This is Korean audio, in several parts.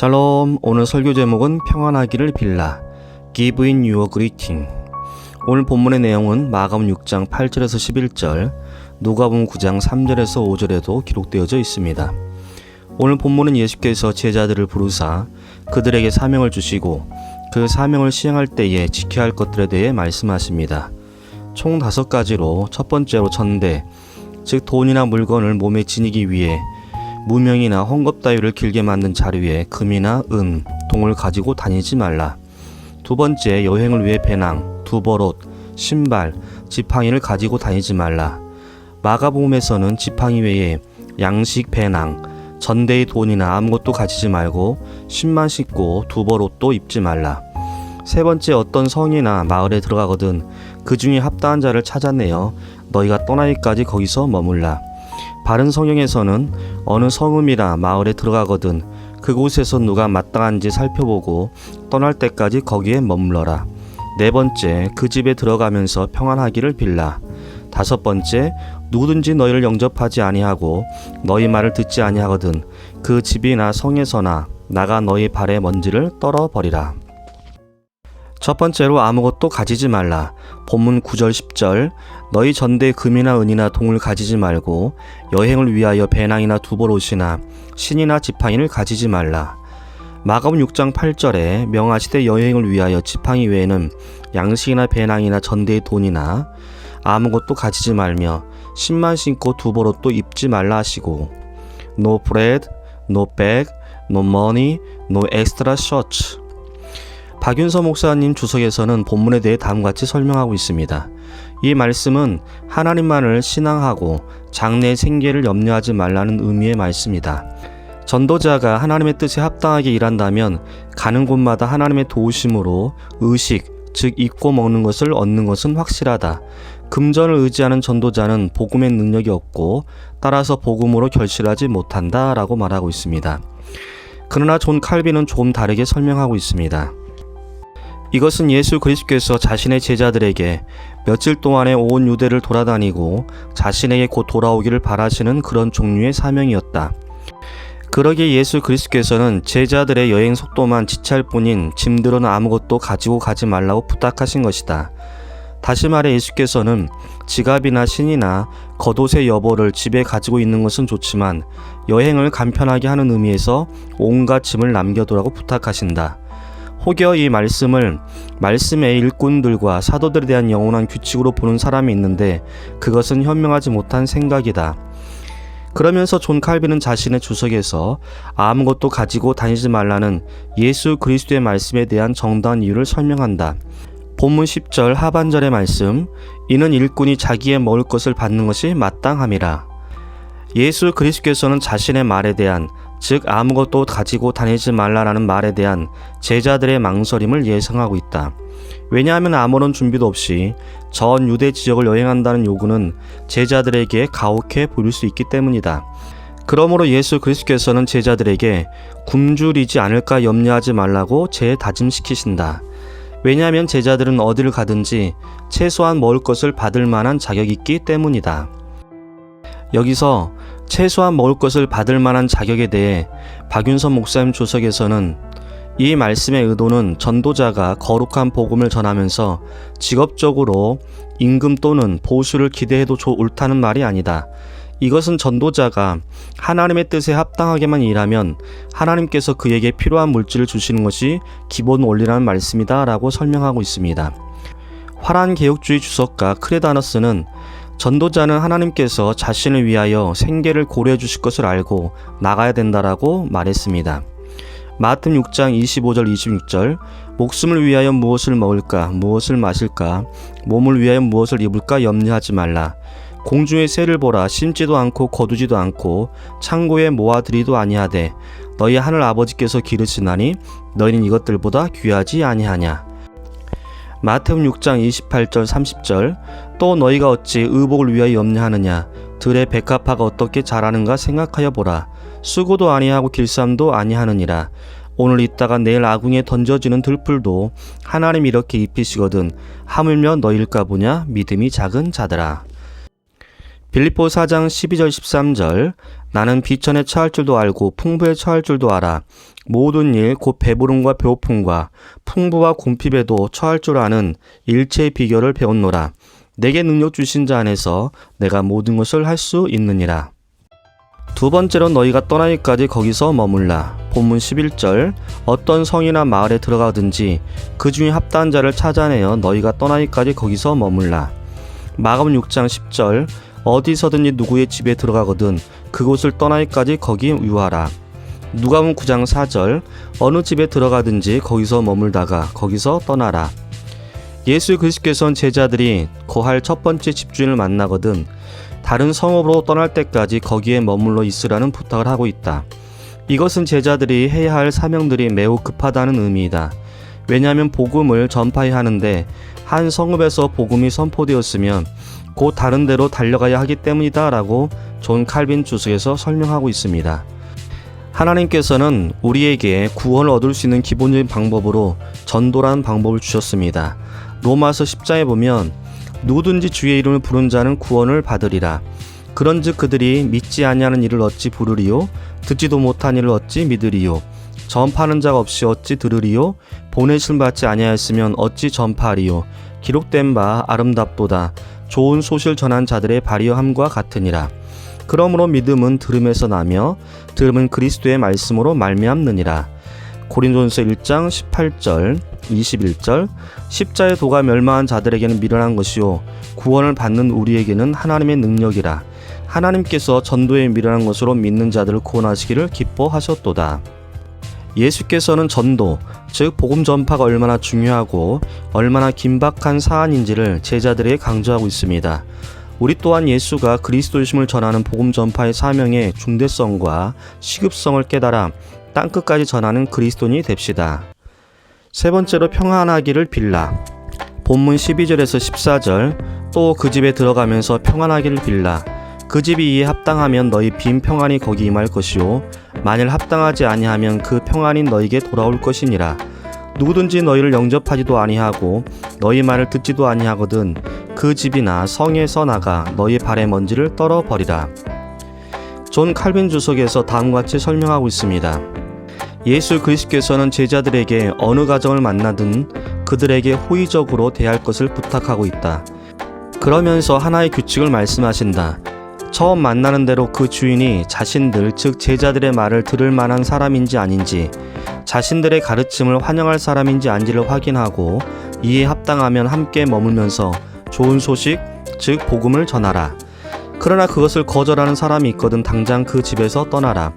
샬롬. 오늘 설교 제목은 평안하기를 빌라 Give in your greeting. 오늘 본문의 내용은 마가복음 6장 8절에서 11절, 누가복음 9장 3절에서 5절에도 기록되어져 있습니다. 오늘 본문은 예수께서 제자들을 부르사 그들에게 사명을 주시고 그 사명을 시행할 때에 지켜야 할 것들에 대해 말씀하십니다. 총 5가지로 첫 번째로 전대, 즉 돈이나 물건을 몸에 지니기 위해 무명이나 헝겊 따위를 길게 만든 자루에 금이나 은, 동을 가지고 다니지 말라. 두 번째, 여행을 위해 배낭, 두벌옷, 신발, 지팡이를 가지고 다니지 말라. 마가복음에서는 지팡이 외에 양식 배낭, 전대의 돈이나 아무것도 가지지 말고 신만 신고 두벌옷도 입지 말라. 세 번째, 어떤 성이나 마을에 들어가거든 그 중에 합당한 자를 찾아내어 너희가 떠나기까지 거기서 머물라. 바른 성경에서는 어느 성읍이나 마을에 들어가거든 그곳에서 누가 마땅한지 살펴보고 떠날 때까지 거기에 머물러라. 네 번째, 그 집에 들어가면서 평안하기를 빌라. 다섯 번째, 누구든지 너희를 영접하지 아니하고 너희 말을 듣지 아니하거든 그 집이나 성에서나 나가 너희 발의 먼지를 떨어버리라. 첫 번째로 아무것도 가지지 말라. 본문 9절 10절, 너희 전대에 금이나 은이나 동을 가지지 말고 여행을 위하여 배낭이나 두벌옷이나 신이나 지팡이를 가지지 말라. 마가복음 6장 8절에 명하시되 여행을 위하여 지팡이 외에는 양식이나 배낭이나 전대의 돈이나 아무것도 가지지 말며 신만 신고 두벌옷도 입지 말라 하시고, No bread, no bag, no money, no extra shirts. 박윤서 목사님 주석에서는 본문에 대해 다음같이 설명하고 있습니다. 이 말씀은 하나님만을 신앙하고 장래의 생계를 염려하지 말라는 의미의 말씀이다. 전도자가 하나님의 뜻에 합당하게 일한다면 가는 곳마다 하나님의 도우심으로 의식, 즉 입고 먹는 것을 얻는 것은 확실하다. 금전을 의지하는 전도자는 복음의 능력이 없고 따라서 복음으로 결실하지 못한다 라고 말하고 있습니다. 그러나 존 칼빈은 좀 다르게 설명하고 있습니다. 이것은 예수 그리스도께서 자신의 제자들에게 며칠 동안에 온 유대를 돌아다니고 자신에게 곧 돌아오기를 바라시는 그런 종류의 사명이었다. 그러기에 예수 그리스도께서는 제자들의 여행 속도만 지체할 뿐인 짐들은 아무것도 가지고 가지 말라고 부탁하신 것이다. 다시 말해 예수께서는 지갑이나 신이나 겉옷의 여보를 집에 가지고 있는 것은 좋지만 여행을 간편하게 하는 의미에서 온갖 짐을 남겨두라고 부탁하신다. 혹여 이 말씀을 말씀의 일꾼들과 사도들에 대한 영원한 규칙으로 보는 사람이 있는데 그것은 현명하지 못한 생각이다. 그러면서 존 칼빈은 자신의 주석에서 아무것도 가지고 다니지 말라는 예수 그리스도의 말씀에 대한 정당한 이유를 설명한다. 본문 10절 하반절의 말씀, 이는 일꾼이 자기의 먹을 것을 받는 것이 마땅함이라. 예수 그리스도께서는 자신의 말에 대한, 즉 아무것도 가지고 다니지 말라라는 말에 대한 제자들의 망설임을 예상하고 있다. 왜냐하면 아무런 준비도 없이 전 유대 지역을 여행한다는 요구는 제자들에게 가혹해 보일 수 있기 때문이다. 그러므로 예수 그리스도께서는 제자들에게 굶주리지 않을까 염려하지 말라고 재다짐시키신다. 왜냐하면 제자들은 어디를 가든지 최소한 먹을 것을 받을 만한 자격이 있기 때문이다. 여기서 최소한 먹을 것을 받을 만한 자격에 대해 박윤선 목사님 주석에서는 이 말씀의 의도는 전도자가 거룩한 복음을 전하면서 직업적으로 임금 또는 보수를 기대해도 옳다는 말이 아니다. 이것은 전도자가 하나님의 뜻에 합당하게만 일하면 하나님께서 그에게 필요한 물질을 주시는 것이 기본 원리라는 말씀이다 라고 설명하고 있습니다. 화란 개혁주의 주석가 크레다너스는 전도자는 하나님께서 자신을 위하여 생계를 고려해 주실 것을 알고 나가야 된다라고 말했습니다. 마태복음 6장 25절 26절, 목숨을 위하여 무엇을 먹을까 무엇을 마실까 몸을 위하여 무엇을 입을까 염려하지 말라. 공중의 새를 보라. 심지도 않고 거두지도 않고 창고에 모아들이도 아니하되 너희 하늘 아버지께서 기르시나니 너희는 이것들보다 귀하지 아니하냐. 마태복음 6장 28절 30절, 또 너희가 어찌 의복을 위하여 염려하느냐. 들의 백합화가 어떻게 자라는가 생각하여 보라. 수고도 아니하고 길쌈도 아니하느니라. 오늘 있다가 내일 아궁이에 던져지는 들풀도 하나님 이렇게 입히시거든 하물며 너희일까 보냐. 믿음이 작은 자들아. 빌립보 4장 12절 13절, 나는 비천에 처할 줄도 알고 풍부에 처할 줄도 알아. 모든 일 곧 배부름과 배고픔과 풍부와 궁핍에도 처할 줄 아는 일체의 비결을 배웠노라. 내게 능력 주신 자 안에서 내가 모든 것을 할 수 있느니라. 두 번째로 너희가 떠나기까지 거기서 머물라. 본문 11절 어떤 성이나 마을에 들어가든지 그 중에 합당한 자를 찾아내어 너희가 떠나기까지 거기서 머물라. 마가복음 6장 10절 어디서든지 누구의 집에 들어가거든 그곳을 떠나기까지 거기 유하라. 누가복음 9장 4절 어느 집에 들어가든지 거기서 머물다가 거기서 떠나라. 예수 그리스도께서는 제자들이 거할 첫 번째 집주인을 만나거든 다른 성읍으로 떠날 때까지 거기에 머물러 있으라는 부탁을 하고 있다. 이것은 제자들이 해야 할 사명들이 매우 급하다는 의미이다. 왜냐하면 복음을 전파해야 하는데 한 성읍에서 복음이 선포되었으면 곧 다른 데로 달려가야 하기 때문이다 라고 존 칼빈 주석에서 설명하고 있습니다. 하나님께서는 우리에게 구원을 얻을 수 있는 기본적인 방법으로 전도라는 방법을 주셨습니다. 로마서 10장에 보면 누구든지 주의 이름을 부른 자는 구원을 받으리라. 그런즉 그들이 믿지 아니하는 이를 어찌 부르리요? 듣지도 못한 이를 어찌 믿으리요? 전파하는 자가 없이 어찌 들으리요? 보내심 받지 아니하였으면 어찌 전파하리요? 기록된 바 아름답도다. 좋은 소식을 전한 자들의 발휘함과 같으니라. 그러므로 믿음은 들음에서 나며 들음은 그리스도의 말씀으로 말미암느니라. 고린도전서 1장 18절 21절 십자의 도가 멸망한 자들에게는 미련한 것이요 구원을 받는 우리에게는 하나님의 능력이라. 하나님께서 전도에 미련한 것으로 믿는 자들을 구원하시기를 기뻐하셨도다. 예수께서는 전도, 즉 복음 전파가 얼마나 중요하고 얼마나 긴박한 사안인지를 제자들에게 강조하고 있습니다. 우리 또한 예수가 그리스도이심을 전하는 복음 전파의 사명의 중대성과 시급성을 깨달아 땅끝까지 전하는 그리스도인이 됩시다. 세 번째로 평안하기를 빌라. 본문 12절에서 14절 또 그 집에 들어가면서 평안하기를 빌라. 그 집이 이에 합당하면 너희 빈 평안이 거기 임할 것이요 만일 합당하지 아니하면 그 평안이 너희에게 돌아올 것이니라. 누구든지 너희를 영접하지도 아니하고 너희 말을 듣지도 아니하거든 그 집이나 성에서 나가 너희 발의 먼지를 떨어버리라. 존 칼빈 주석에서 다음과 같이 설명하고 있습니다. 예수 그리스도께서는 제자들에게 어느 가정을 만나든 그들에게 호의적으로 대할 것을 부탁하고 있다. 그러면서 하나의 규칙을 말씀하신다. 처음 만나는 대로 그 주인이 자신들 즉 제자들의 말을 들을 만한 사람인지 아닌지 자신들의 가르침을 환영할 사람인지 아닌지를 확인하고 이에 합당하면 함께 머물면서 좋은 소식 즉 복음을 전하라. 그러나 그것을 거절하는 사람이 있거든 당장 그 집에서 떠나라.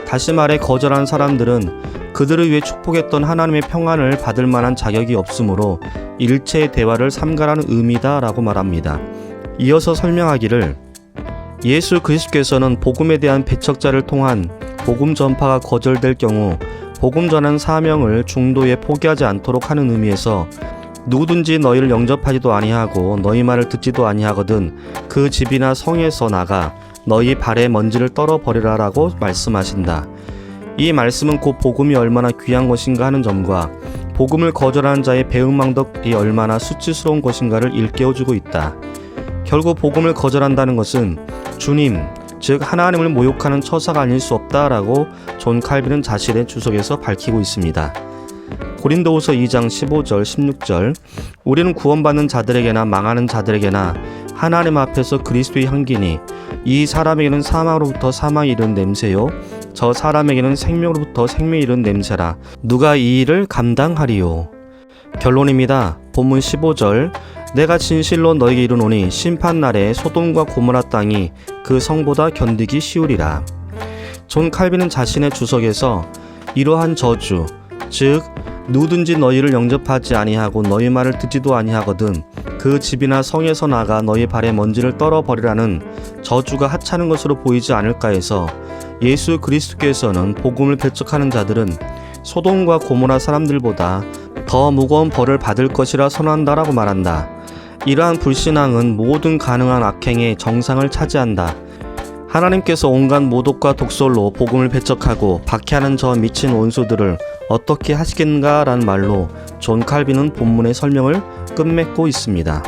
다시 말해 거절한 사람들은 그들을 위해 축복했던 하나님의 평안을 받을 만한 자격이 없으므로 일체의 대화를 삼가라는 의미다 라고 말합니다. 이어서 설명하기를 예수 그리스도께서는 복음에 대한 배척자를 통한 복음 전파가 거절될 경우 복음 전하는 사명을 중도에 포기하지 않도록 하는 의미에서 누구든지 너희를 영접하지도 아니하고 너희 말을 듣지도 아니하거든 그 집이나 성에서 나가 너희 발에 먼지를 떨어버리라 라고 말씀하신다. 이 말씀은 곧 복음이 얼마나 귀한 것인가 하는 점과 복음을 거절하는 자의 배은망덕이 얼마나 수치스러운 것인가를 일깨워주고 있다. 결국 복음을 거절한다는 것은 주님, 즉 하나님을 모욕하는 처사가 아닐 수 없다라고 존 칼빈은 자신의 주석에서 밝히고 있습니다. 고린도후서 2장 15절 16절 우리는 구원받는 자들에게나 망하는 자들에게나 하나님 앞에서 그리스도의 향기니 이 사람에게는 사망으로부터 사망이 이른 냄새요 저 사람에게는 생명으로부터 생명이 이른 냄새라. 누가 이 일을 감당하리요. 결론입니다. 본문 15절 내가 진실로 너에게 이르노니 심판날에 소돔과 고모라 땅이 그 성보다 견디기 쉬우리라. 존 칼빈은 자신의 주석에서 이러한 저주, 즉 누구든지 너희를 영접하지 아니하고 너희 말을 듣지도 아니하거든 그 집이나 성에서 나가 너희 발에 먼지를 떨어버리라는 저주가 하찮은 것으로 보이지 않을까 해서 예수 그리스도께서는 복음을 배척하는 자들은 소돔과 고모라 사람들보다 더 무거운 벌을 받을 것이라 선언한다라고 말한다. 이러한 불신앙은 모든 가능한 악행의 정상을 차지한다. 하나님께서 온갖 모독과 독설로 복음을 배척하고 박해하는 저 미친 원수들을 어떻게 하시겠는가 라는 말로 존 칼빈은 본문의 설명을 끝맺고 있습니다.